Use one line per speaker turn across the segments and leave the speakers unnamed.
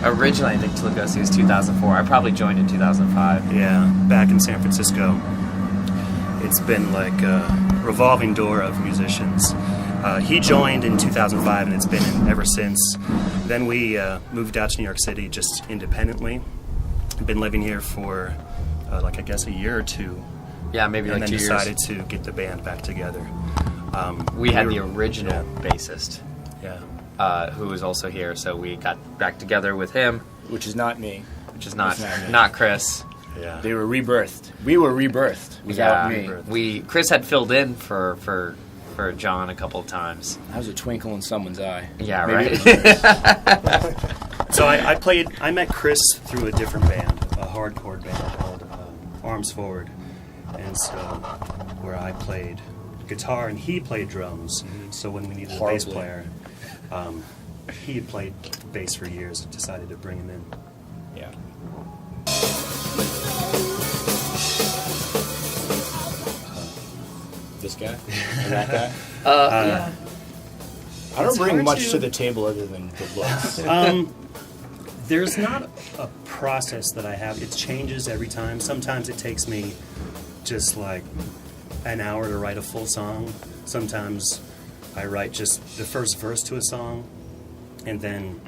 Originally, I think Lugosi was 2004. I probably joined in 2005.
Yeah, back in San Francisco. It's been like a revolving door of musicians. He joined in 2005, and it's been ever since. Then we moved out to New York City just independently. Been living here for, I guess, a year or two.
Yeah, maybe like 2 years.
And then decided to get the band back together.
We had the original bassist.
Yeah.
Who was also here, so we got back together with him.
Which is not me.
Which is not Chris.
Yeah.
They were rebirthed. We were rebirthed without me.
Chris had filled in for John a couple of times.
That was a twinkle in someone's eye.
Yeah,
maybe
right.
So I met Chris through a different band, a hardcore band called Arms Forward, and so where I played guitar and he played drums. Mm-hmm. So when we needed a bass player, he had played bass for years and decided to bring him in.
Yeah. This guy? And that guy?
Yeah.
I don't bring much to the table other than the looks.
There's not a process that I have. It changes every time. Sometimes it takes me just like an hour to write a full song. Sometimes I write just the first verse to a song and then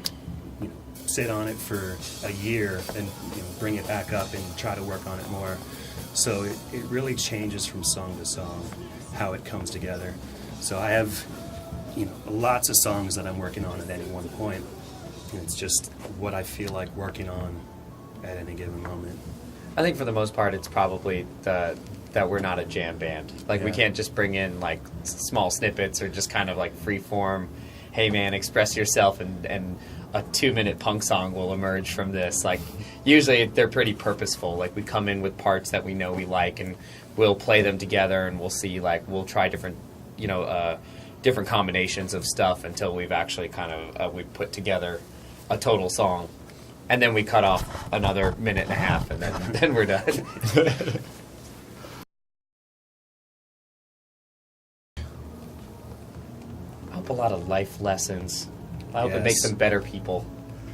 sit on it for a year and bring it back up and try to work on it more. So it really changes from song to song how it comes together. So I have lots of songs that I'm working on at any one point. And it's just what I feel like working on at any given moment.
I think for the most part, it's probably that we're not a jam band. Like, we can't just bring in, like, small snippets or just kind of, like, free form, hey, man, express yourself, and a 2-minute punk song will emerge from this. Like, usually they're pretty purposeful. Like, we come in with parts that we know we like, and we'll play them together, and we'll see, like, we'll try different, different combinations of stuff until we've actually kind of, we put together a total song. And then we cut off another minute and a half, and then we're done. I hope a lot of life lessons. I hope it makes them better people.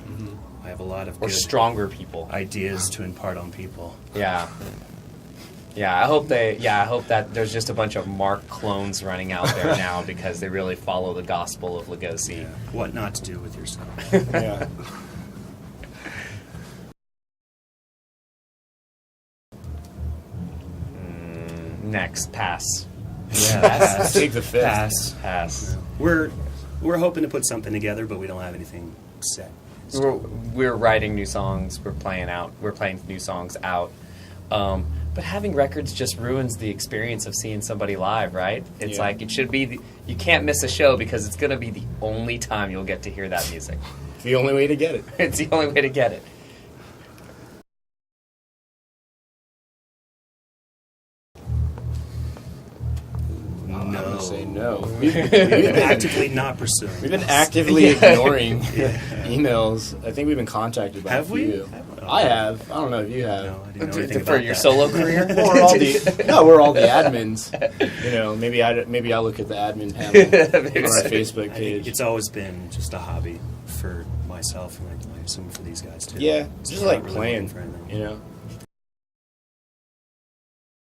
Mm-hmm. I have a lot of
or stronger people
ideas to impart on people.
Yeah. Yeah, I hope that there's just a bunch of Mark clones running out there now because they really follow the gospel of Lugosi.
Yeah. What not to do with yourself.
Yeah.
Next, pass.
Yeah,
pass. Take the fifth.
Pass.
Yeah. We're hoping to put something together, but we don't have anything set.
We're writing new songs. We're playing new songs out. But having records just ruins the experience of seeing somebody live, right? It's like it should be. You can't miss a show because it's going to be the only time you'll get to hear that music.
It's the only way to get it.
It's the only way to get it.
I'm going to say no.
We've been actively not pursuing.
We've been actively ignoring emails. I think we've been contacted by
a few.
I have. I don't know if you have.
No, I didn't know anything
for
about
your
that.
solo career.
we're all the admins. Maybe I look at the admin panel on our Facebook page.
It's always been just a hobby for myself, and I assume for these guys too.
Yeah, it's just like
really
playing,
for anything.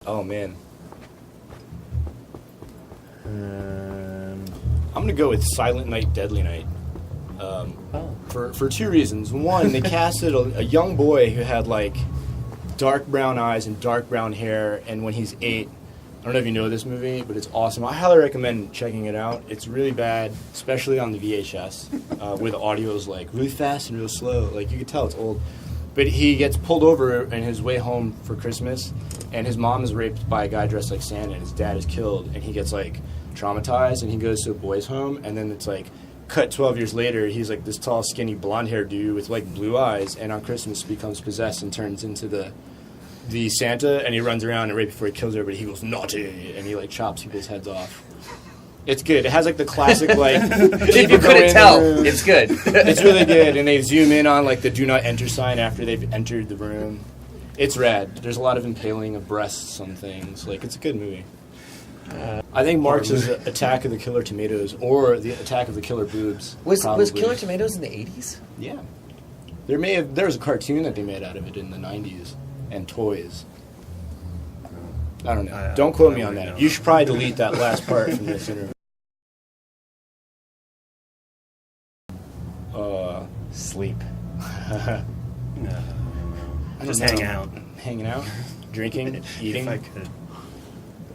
Oh man. I'm gonna go with Silent Night, Deadly Night. For two reasons. One, they casted a young boy who had like dark brown eyes and dark brown hair, and when he's 8, I don't know if you know this movie, but it's awesome. I highly recommend checking it out. It's really bad, especially on the VHS, where the audio is like really fast and real slow. Like you can tell it's old. But he gets pulled over on his way home for Christmas, and his mom is raped by a guy dressed like Santa, and his dad is killed, and he gets like traumatized, and he goes to a boys' home, and then it's like cut 12 years later, he's like this tall, skinny, blonde-haired dude with like blue eyes, and on Christmas becomes possessed and turns into the Santa, and he runs around, and right before he kills everybody, he goes naughty, and he like chops people's heads off. It's good. It has like the classic like.
If you couldn't tell, it's good.
It's really good, and they zoom in on like the "Do Not Enter" sign after they've entered the room. It's rad. There's a lot of impaling of breasts on things. Like, it's a good movie. I think Mark's is Attack of the Killer Tomatoes or the Attack of the Killer Boobs.
Was
probably.
Killer Tomatoes in the 80s?
Yeah. There was a cartoon that they made out of it in the 90s and toys. I don't know. Don't quote me on that.
know.
You should probably delete that last part from this interview.
Sleep.
No.
I
Just
don't know.
hang out.
Hanging out, drinking, eating.
If I could.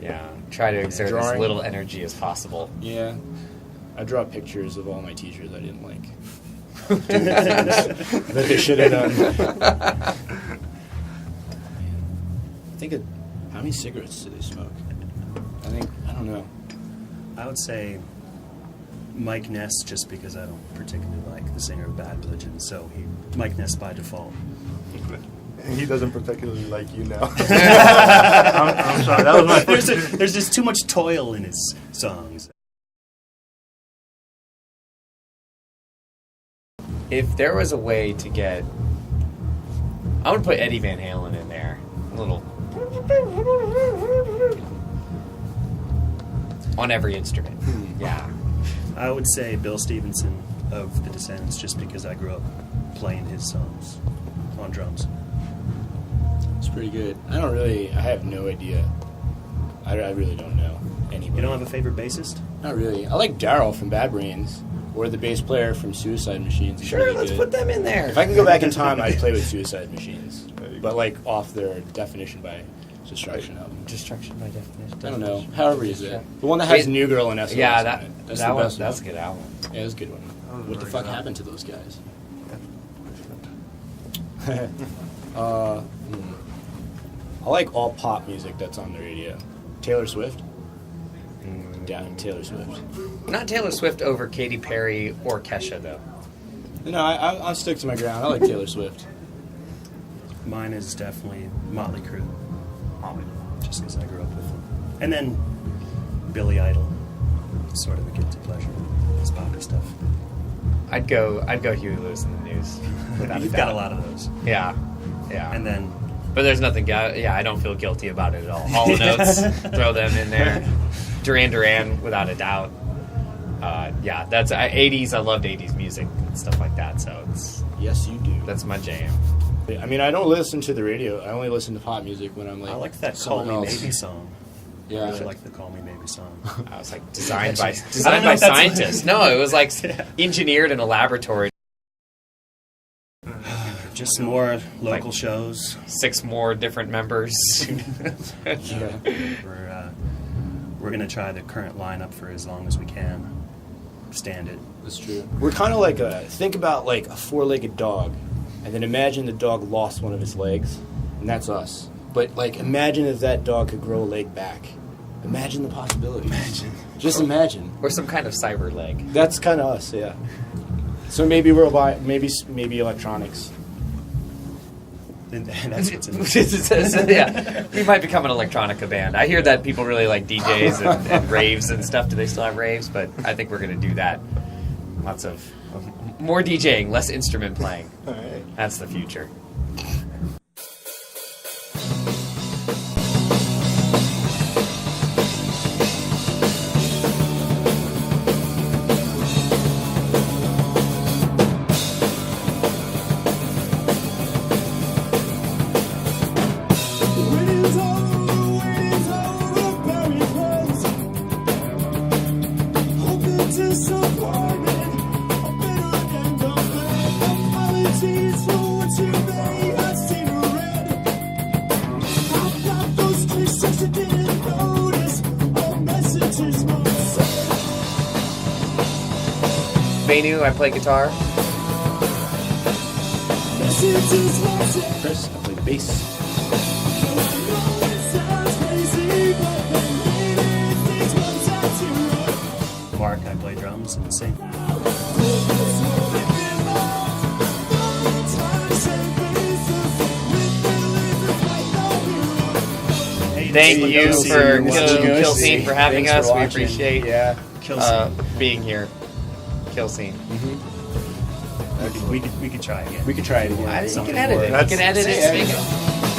Yeah. Try to exert as
Drawing.
little energy as possible.
Yeah. I draw pictures of all my teachers I didn't like. that they should have done. How many cigarettes do they smoke? I don't know.
I would say Mike Ness, just because I don't particularly like the singer of Bad Religion, so Mike Ness by default.
He doesn't particularly like you now. I'm sorry. That was my first.
There's just too much toil in his songs.
If there was a way to get... I would put Eddie Van Halen in there. A little... on every instrument. Yeah.
I would say Bill Stevenson of The Descendants, just because I grew up playing his songs on drums.
It's pretty good. I have no idea. I really don't know anybody.
You don't have a favorite bassist?
Not really. I like Daryl from Bad Brains, or the bass player from Suicide Machines. He's
Sure,
really
let's
good.
put them in there.
If I can go back in time, I'd play with Suicide Machines. But like off their Definition by Destruction album.
Destruction by Definition.
I don't know. However you say it. The one that has New Girl and SOS
Yeah,
on
that,
it. That's
that
the
one,
best
that's a
one.
good album.
Yeah, that's a good one. What the fuck happened to those guys? I like all pop music that's on the radio. Taylor Swift? Yeah, Taylor Swift.
Not Taylor Swift over Katy Perry or Kesha, though.
No, I'll stick to my ground. I like Taylor Swift.
Mine is definitely Motley Crue, just because I grew up with them. And then Billy Idol, sort of a guilty pleasure, his poppy stuff.
I'd go Huey Lewis in the News. Without
You've
doubt.
got a lot of those.
Yeah.
And then
But there's nothing. I don't feel guilty about it at all. Hall & Oates, throw them in there. Duran, without a doubt. That's 80s. I loved 80s music and stuff like that. So
Yes, you do.
that's my jam.
I mean, I don't listen to the radio. I only listen to pop music when I'm like.
I like that Call
someone
Me
else.
Maybe song. I
Yeah.
really like the Call Me Maybe song.
I was like designed by
I don't know if that's-
scientists. No, it was like engineered in a laboratory.
Just more local shows.
6 more different members.
Yeah.
We're going to try the current lineup for as long as we can. Stand it.
That's true. We're kind of like think about like a 4-legged dog, and then imagine the dog lost one of its legs, and that's us. But like, imagine if that dog could grow a leg back. Imagine the possibilities. Just imagine.
Or some kind of cyber leg.
That's kind of us, yeah. So maybe robot, maybe electronics.
And that's what's in
Yeah, we might become an electronica band. I hear that people really like DJs and raves and stuff. Do they still have raves? But I think we're going to do that. Lots of more DJing, less instrument playing.
All right.
That's the future. Venu, I play guitar.
Chris, I play the bass.
Mark, I play drums and sing.
Thank you
Lugosi,
for
watching us.
kilScene for having
Thanks
us.
for
We
watching.
appreciate
Yeah.
being here. kilScene.
We could try again.
We could try it again.
You
Something
can edit
more-
it. You can edit it.
Yeah.
Make it